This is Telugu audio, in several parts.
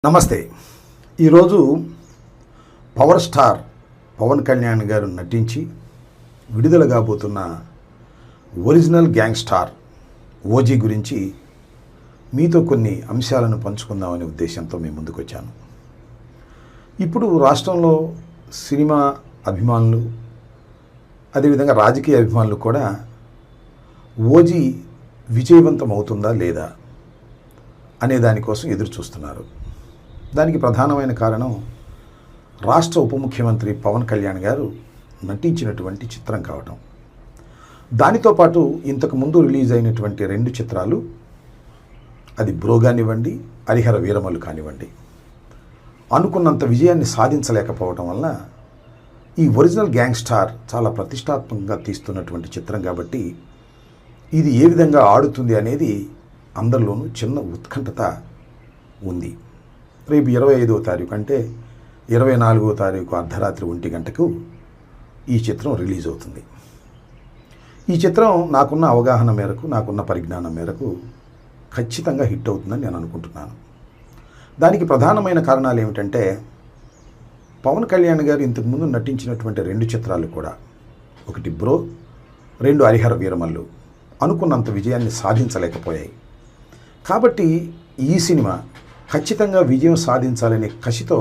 నమస్తే. ఈరోజు పవర్ స్టార్ పవన్ కళ్యాణ్ గారు నటించి విడుదల కాబోతున్న ఒరిజినల్ గ్యాంగ్ స్టార్ ఓజీ గురించి మీతో కొన్ని అంశాలను పంచుకుందామనే ఉద్దేశంతో మేము ముందుకు వచ్చాను. ఇప్పుడు రాష్ట్రంలో సినిమా అభిమానులు, అదేవిధంగా రాజకీయ అభిమానులు కూడా ఓజీ విజయవంతం అవుతుందా లేదా అనే దానికోసం ఎదురు చూస్తున్నారు. దానికి ప్రధానమైన కారణం రాష్ట్ర ఉప ముఖ్యమంత్రి పవన్ కళ్యాణ్ గారు నటించినటువంటి చిత్రం కావటం. దానితో పాటు ఇంతకుముందు రిలీజ్ అయినటువంటి 2 చిత్రాలు, అది బ్రో కానివ్వండి, హరిహర వీరమల్లు కానివ్వండి, అనుకున్నంత విజయాన్ని సాధించలేకపోవడం వల్ల ఈ ఒరిజినల్ గ్యాంగ్ స్టార్ చాలా ప్రతిష్టాత్మకంగా తీస్తున్నటువంటి చిత్రం కాబట్టి ఇది ఏ విధంగా ఆడుతుంది అనేది అందరిలోనూ చిన్న ఉత్కంఠత ఉంది. రేపు 25వ తారీఖు అంటే 24వ తారీఖు అర్ధరాత్రి 1 గంటకు ఈ చిత్రం రిలీజ్ అవుతుంది. ఈ చిత్రం నాకున్న అవగాహన మేరకు, నాకున్న పరిజ్ఞానం మేరకు ఖచ్చితంగా హిట్ అవుతుందని నేను అనుకుంటున్నాను. దానికి ప్రధానమైన కారణాలు ఏమిటంటే, పవన్ కళ్యాణ్ గారు ఇంతకుముందు నటించినటువంటి 2 చిత్రాలు కూడా, ఒకటి బ్రో, 2 హరిహర వీరమల్లు అనుకున్నంత విజయాన్ని సాధించలేకపోయాయి. కాబట్టి ఈ సినిమా ఖచ్చితంగా విజయం సాధించాలనే కసితో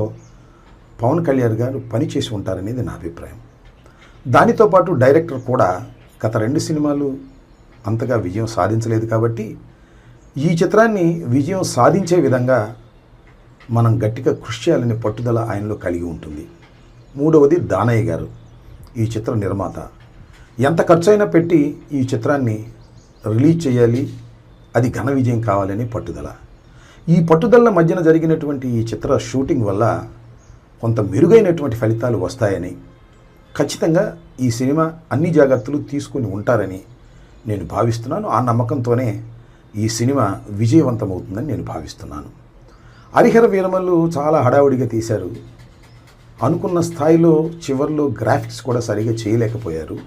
పవన్ కళ్యాణ్ గారు పనిచేసి ఉంటారనేది నా అభిప్రాయం. దానితో పాటు డైరెక్టర్ కూడా గత 2 సినిమాలు అంతగా విజయం సాధించలేదు కాబట్టి ఈ చిత్రాన్ని విజయం సాధించే విధంగా మనం గట్టిగా కృషి చేయాలనే పట్టుదల ఆయనలో కలిగి ఉంటుంది. 3వది దానయ్య గారు, ఈ చిత్ర నిర్మాత. ఎంత ఖర్చైనా పెట్టి ఈ చిత్రాన్ని రిలీజ్ చేయాలి, అది ఘన విజయం కావాలని పట్టుదల. ఈ పట్టుదల మధ్యన జరిగినటువంటి ఈ చిత్ర షూటింగ్ వల్ల కొంత మెరుగైనటువంటి ఫలితాలు వస్తాయని, ఖచ్చితంగా ఈ సినిమా అన్ని జాగ్రత్తలు తీసుకుని ఉంటారని నేను భావిస్తున్నాను. ఆ నమ్మకంతోనే ఈ సినిమా విజయవంతమవుతుందని నేను భావిస్తున్నాను. హరిహర వీరమల్లు చాలా హడావుడిగా తీశారు. అనుకున్న స్థాయిలో చివర్లో గ్రాఫిక్స్ కూడా సరిగా చేయలేకపోయారు.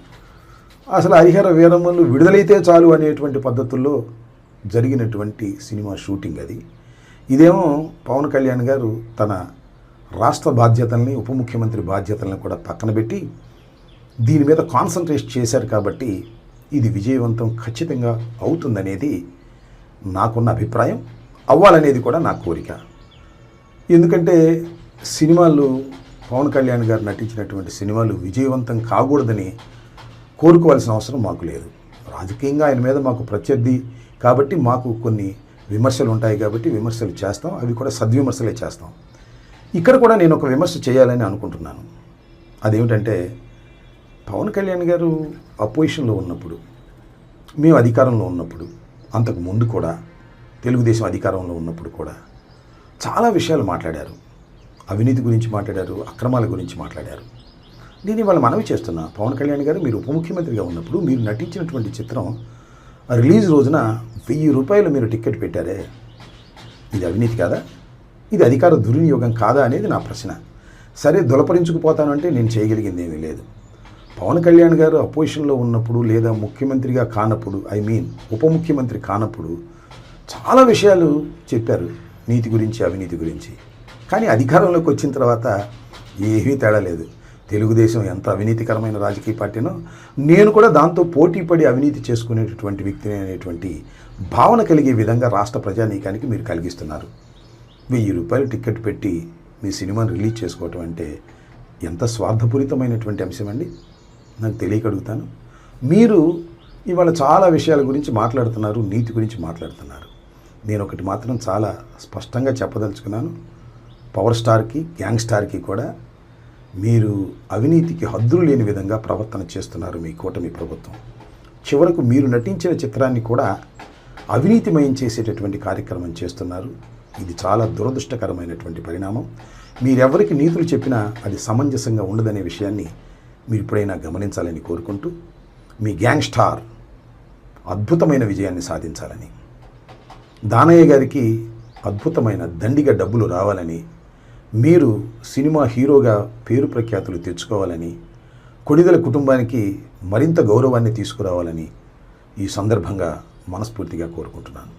అసలు హరిహర వీరమల్లు విడుదలైతే చాలు అనేటువంటి పద్ధతుల్లో జరిగినటువంటి సినిమా షూటింగ్ అది. ఇదేమో పవన్ కళ్యాణ్ గారు తన రాష్ట్ర బాధ్యతల్ని, ఉప ముఖ్యమంత్రి బాధ్యతలను కూడా పక్కన పెట్టి దీని మీద కాన్సన్ట్రేట్ చేశారు కాబట్టి ఇది విజయవంతం ఖచ్చితంగా అవుతుందనేది నాకున్న అభిప్రాయం. అవ్వాలనేది కూడా నా కోరిక. ఎందుకంటే సినిమాలు, పవన్ కళ్యాణ్ గారు నటించినటువంటి సినిమాలు విజయవంతం కాకూడదని కోరుకోవాల్సిన అవసరం మాకు లేదు. రాజకీయంగా ఆయన మీద మాకు ప్రత్యర్థి కాబట్టి మాకు కొన్ని విమర్శలు ఉంటాయి కాబట్టి విమర్శలు చేస్తాం, అవి కూడా సద్విమర్శలే చేస్తాం. ఇక్కడ కూడా నేను ఒక విమర్శ చేయాలని అనుకుంటున్నాను. అదేమిటంటే, పవన్ కళ్యాణ్ గారు అపోజిషన్లో ఉన్నప్పుడు, మేము అధికారంలో ఉన్నప్పుడు, అంతకు ముందు కూడా తెలుగుదేశం అధికారంలో ఉన్నప్పుడు కూడా చాలా విషయాలు మాట్లాడారు. అవినీతి గురించి మాట్లాడారు, అక్రమాల గురించి మాట్లాడారు. నేను ఇవాళ మనవి చేస్తున్నా, పవన్ కళ్యాణ్ గారు మీరు ఉప ముఖ్యమంత్రిగా ఉన్నప్పుడు మీరు నటించినటువంటి చిత్రం రిలీజ్ రోజున 1000 రూపాయలు మీరు టికెట్ పెట్టారే, ఇది అవినీతి కాదా? ఇది అధికార దుర్వినియోగం కాదా అనేది నా ప్రశ్న. సరే, దులపరించుకుపోతానంటే నేను చేయగలిగింది ఏమీ లేదు. పవన్ కళ్యాణ్ గారు అపోజిషన్లో ఉన్నప్పుడు లేదా ముఖ్యమంత్రిగా కానప్పుడు, ఉప ముఖ్యమంత్రి కానప్పుడు చాలా విషయాలు చెప్పారు, నీతి గురించి, అవినీతి గురించి. కానీ అధికారంలోకి వచ్చిన తర్వాత ఏమీ తేడా లేదు. తెలుగుదేశం ఎంత అవినీతికరమైన రాజకీయ పార్టీనో, నేను కూడా దాంతో పోటీపడి అవినీతి చేసుకునేటటువంటి వ్యక్తిని అనేటువంటి భావన కలిగే విధంగా రాష్ట్ర ప్రజానీకానికి మీరు కలిగిస్తున్నారు. 1000 రూపాయలు టికెట్ పెట్టి మీ సినిమాను రిలీజ్ చేసుకోవటం అంటే ఎంత స్వార్థపూరితమైనటువంటి అంశం అండి, నాకు తెలియక అడుగుతాను. మీరు ఇవాళ చాలా విషయాల గురించి మాట్లాడుతున్నారు, నీతి గురించి మాట్లాడుతున్నారు. నేను ఒకటి మాత్రం చాలా స్పష్టంగా చెప్పదలుచుకున్నాను, పవర్ స్టార్కి, గ్యాంగ్ స్టార్కి కూడా మీరు అవినీతికి హద్దులు లేని విధంగా ప్రవర్తన చేస్తున్నారు మీ కూటమి ప్రభుత్వం. చివరకు మీరు నటించిన చిత్రాన్ని కూడా అవినీతిమయం చేసేటటువంటి కార్యక్రమం చేస్తున్నారు. ఇది చాలా దురదృష్టకరమైనటువంటి పరిణామం. మీరెవరికి నీతులు చెప్పినా అది సమంజసంగా ఉండదనే విషయాన్ని మీరు ఇప్పుడైనా గమనించాలని కోరుకుంటూ, మీ గ్యాంగ్ స్టార్ అద్భుతమైన విజయాన్ని సాధించాలని, దానయ్య గారికి అద్భుతమైన దండిగా డబ్బులు రావాలని, మీరు సినిమా హీరోగా పేరు ప్రఖ్యాతులు తెచ్చుకోవాలని, కొణిదెల కుటుంబానికి మరింత గౌరవాన్ని తీసుకురావాలని ఈ సందర్భంగా మనస్ఫూర్తిగా కోరుకుంటున్నాను.